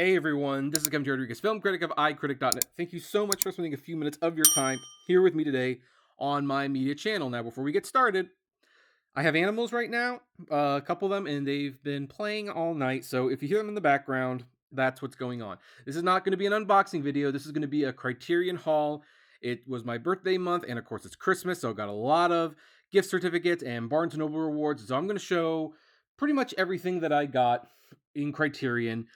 Hey everyone, this is Kevin Rodriguez, film critic of iCritic.net. Thank you so much for spending a few minutes of your time here with me today on my media channel. Now, before we get started, I have animals right now, a couple of them, and they've been playing all night. So if you hear them in the background, that's what's going on. This is not going to be an unboxing video. This is going to be a Criterion haul. It was my birthday month, and of course it's Christmas, so I got a lot of gift certificates and Barnes & Noble rewards. So I'm going to show pretty much everything that I got in Criterion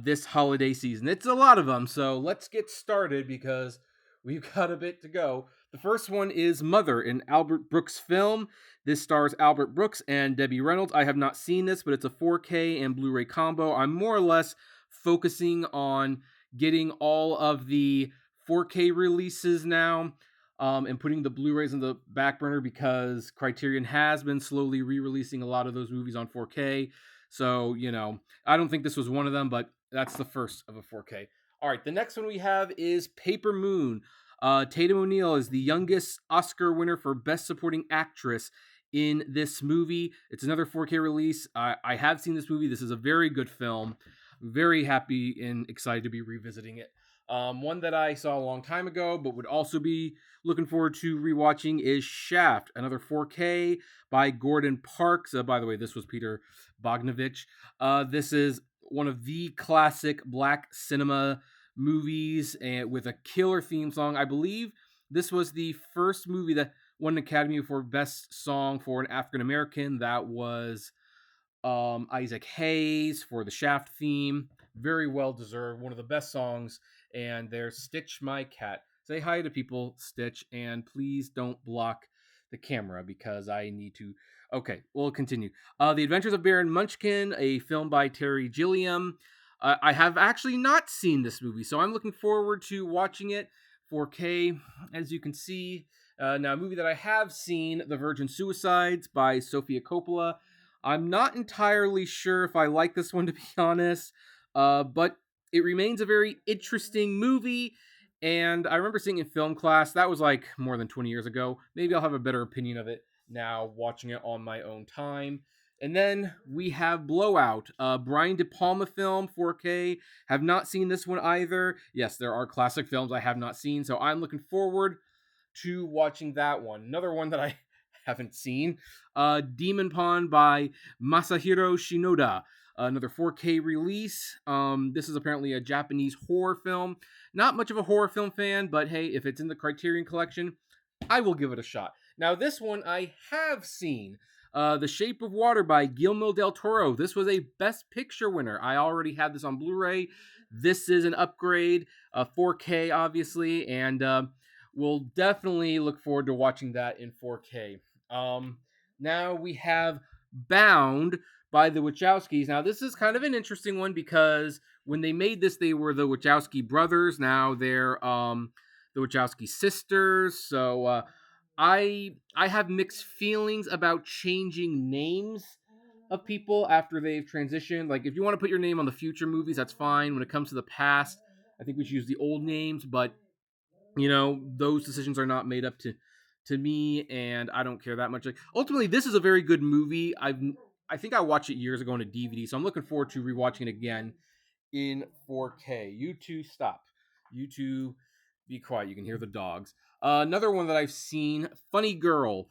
this holiday season. It's a lot of them, so let's get started because we've got a bit to go. The first one is Mother, an Albert Brooks film. This stars Albert Brooks and Debbie Reynolds. I have not seen this, but it's a 4K and Blu-ray combo. I'm more or less focusing on getting all of the 4K releases now and putting the Blu-rays in the back burner because Criterion has been slowly re-releasing a lot of those movies on 4K. So, I don't think this was one of them, but that's the first of a 4K. All right, the next one we have is Paper Moon. Tatum O'Neal is the youngest Oscar winner for Best Supporting Actress in this movie. It's another 4K release. I have seen this movie. This is a very good film. Very happy and excited to be revisiting it. One that I saw a long time ago, but would also be looking forward to rewatching is Shaft, another 4K by Gordon Parks. By the way, this was Peter Bogdanovich. This is one of the classic black cinema movies and with a killer theme song. I believe this was the first movie that won an Academy for Best Song for an African American. That was Isaac Hayes for the Shaft theme. Very well deserved. One of the best songs. And there's Stitch My Cat. Say hi to people, Stitch, and please don't block the camera because I need to. Okay, we'll continue. The Adventures of Baron Munchkin, a film by Terry Gilliam. I have actually not seen this movie, so I'm looking forward to watching it 4K. As you can see, now a movie that I have seen, The Virgin Suicides by Sofia Coppola. I'm not entirely sure if I like this one, to be honest, but it remains a very interesting movie, and I remember seeing it in film class. That was like more than 20 years ago. Maybe I'll have a better opinion of it now, watching it on my own time. And then we have Blowout, Brian De Palma film, 4K. Have not seen this one either. Yes, there are classic films I have not seen, so I'm looking forward to watching that one. Another one that I haven't seen, Demon Pond by Masahiro Shinoda. Another 4K release. This is apparently a Japanese horror film. Not much of a horror film fan, but hey, if it's in the Criterion collection, I will give it a shot. Now, this one I have seen. The Shape of Water by Guillermo del Toro. This was a Best Picture winner. I already had this on Blu-ray. This is an upgrade, 4K obviously, and we'll definitely look forward to watching that in 4K. Now we have Bound by the Wachowskis. Now, this is kind of an interesting one because when they made this, they were the Wachowski brothers. Now they're the Wachowski sisters. So I have mixed feelings about changing names of people after they've transitioned. Like, if you want to put your name on the future movies, that's fine. When it comes to the past, I think we should use the old names. But those decisions are not made up to me, and I don't care that much. Like, ultimately, this is a very good movie. I think I watched it years ago on a DVD, so I'm looking forward to rewatching it again in 4K. You two stop. You two be quiet. You can hear the dogs. Another one that I've seen, Funny Girl,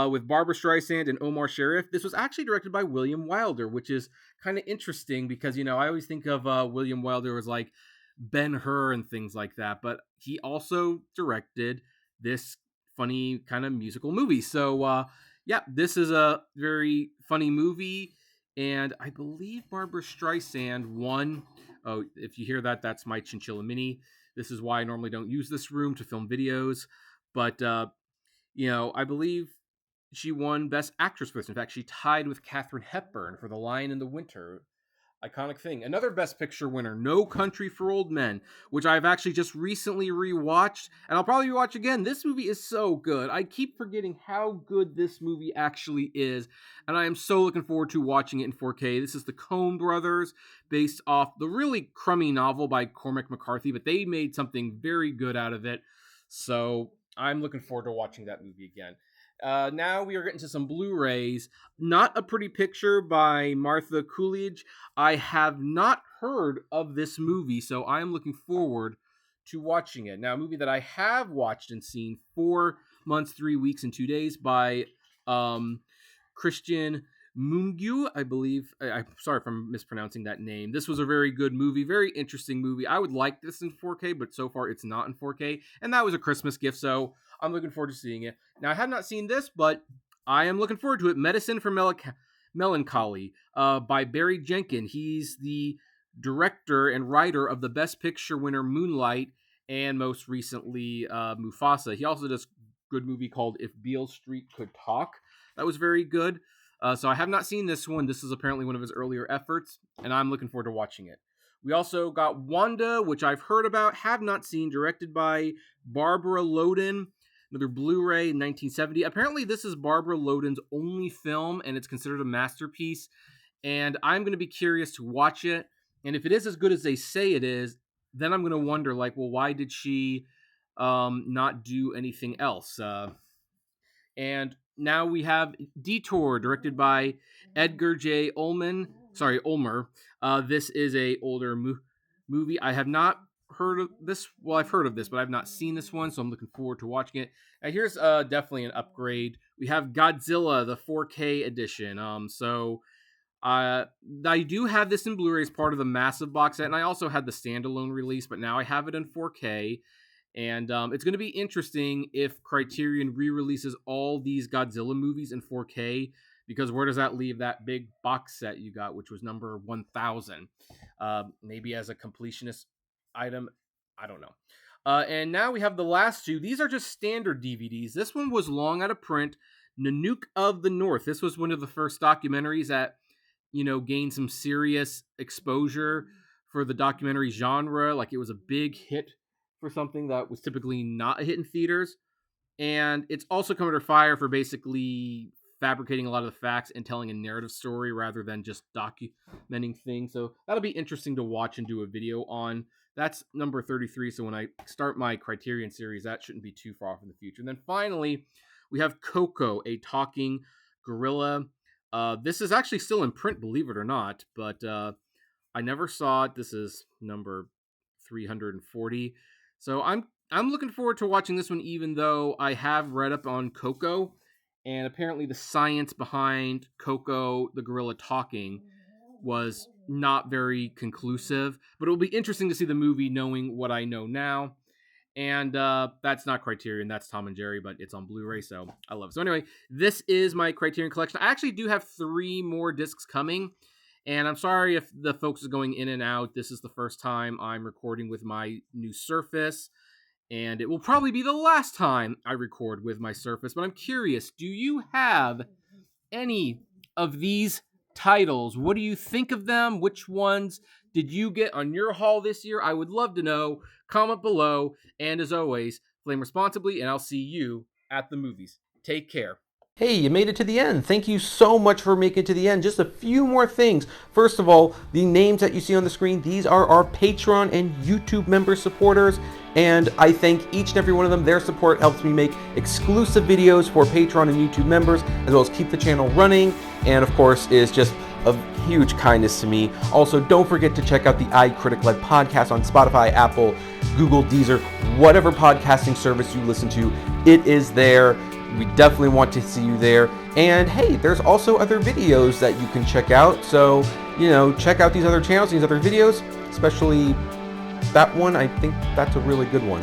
with Barbara Streisand and Omar Sharif. This was actually directed by William Wilder, which is kind of interesting because, I always think of William Wilder as like Ben-Hur and things like that, but he also directed this funny kind of musical movie. So, yeah, this is a very funny movie, and I believe Barbara Streisand won. Oh, if you hear that, that's my chinchilla mini. This is why I normally don't use this room to film videos, but, I believe she won Best Actress for this. In fact, she tied with Katharine Hepburn for The Lion in the Winter. Iconic thing. Another Best Picture winner, No Country for Old Men, which I've actually just recently rewatched, and I'll probably rewatch again. This movie is so good. I keep forgetting how good this movie actually is, and I am so looking forward to watching it in 4K. This is the Coen brothers, based off the really crummy novel by Cormac McCarthy, but they made something very good out of it, so I'm looking forward to watching that movie again. Now we are getting to some Blu-rays. Not a Pretty Picture by Martha Coolidge. I have not heard of this movie, so I am looking forward to watching it. Now, a movie that I have watched and seen, 4 months, 3 weeks, and 2 days by Christian Mungiu, I believe. I'm sorry if I'm mispronouncing that name. This was a very good movie, very interesting movie. I would like this in 4K, but so far it's not in 4K, and that was a Christmas gift, so I'm looking forward to seeing it. Now, I have not seen this, but I am looking forward to it. Medicine for Melancholy by Barry Jenkins. He's the director and writer of the Best Picture winner Moonlight, and most recently Mufasa. He also does a good movie called If Beale Street Could Talk. That was very good. So I have not seen this one. This is apparently one of his earlier efforts, and I'm looking forward to watching it. We also got Wanda, which I've heard about, have not seen, directed by Barbara Loden. Another Blu-ray, 1970. Apparently, this is Barbara Loden's only film, and it's considered a masterpiece. And I'm going to be curious to watch it. And if it is as good as they say it is, then I'm going to wonder, like, well, why did she not do anything else? And now we have Detour, directed by Edgar J. Ulmer. This is a older movie. I have not heard of this. Well, I've heard of this, but I've not seen this one, so I'm looking forward to watching it. Now, here's definitely an upgrade. We have Godzilla, the 4K edition. I do have this in Blu-ray as part of the massive box set, and I also had the standalone release, but now I have it in 4K. And it's going to be interesting if Criterion re-releases all these Godzilla movies in 4K, because where does that leave that big box set you got, which was number 1000? Maybe as a completionist item, I don't know. And now we have the last two. These are just standard DVDs. This one was long out of print. Nanook of the North. This was one of the first documentaries that, gained some serious exposure for the documentary genre. Like, it was a big hit for something that was typically not a hit in theaters. And it's also come under fire for basically fabricating a lot of the facts and telling a narrative story rather than just documenting things. So that'll be interesting to watch and do a video on. That's number 33. So when I start my Criterion series, that shouldn't be too far off in the future. And then finally, we have Coco, a talking gorilla. This is actually still in print, believe it or not, but I never saw it. This is number 340. So I'm looking forward to watching this one, even though I have read up on Coco, and apparently the science behind Coco, the gorilla talking, was not very conclusive. But it will be interesting to see the movie knowing what I know now. And that's not Criterion, that's Tom and Jerry, but it's on Blu-ray, so I love it. So anyway, this is my Criterion collection. I actually do have 3 more discs coming. And I'm sorry if the folks is going in and out. This is the first time I'm recording with my new Surface, and it will probably be the last time I record with my Surface. But I'm curious, do you have any of these titles? What do you think of them? Which ones did you get on your haul this year? I would love to know. Comment below. And as always, flame responsibly, and I'll see you at the movies. Take care. Hey, you made it to the end. Thank you so much for making it to the end. Just a few more things. First of all, the names that you see on the screen, these are our Patreon and YouTube member supporters, and I thank each and every one of them. Their support helps me make exclusive videos for Patreon and YouTube members, as well as keep the channel running, and of course is just of huge kindness to me. Also, don't forget to check out the iCritic-led podcast on Spotify, Apple, Google, Deezer, whatever podcasting service you listen to, it is there. We definitely want to see you there. And hey, there's also other videos that you can check out. So, check out these other channels, these other videos, especially that one. I think that's a really good one.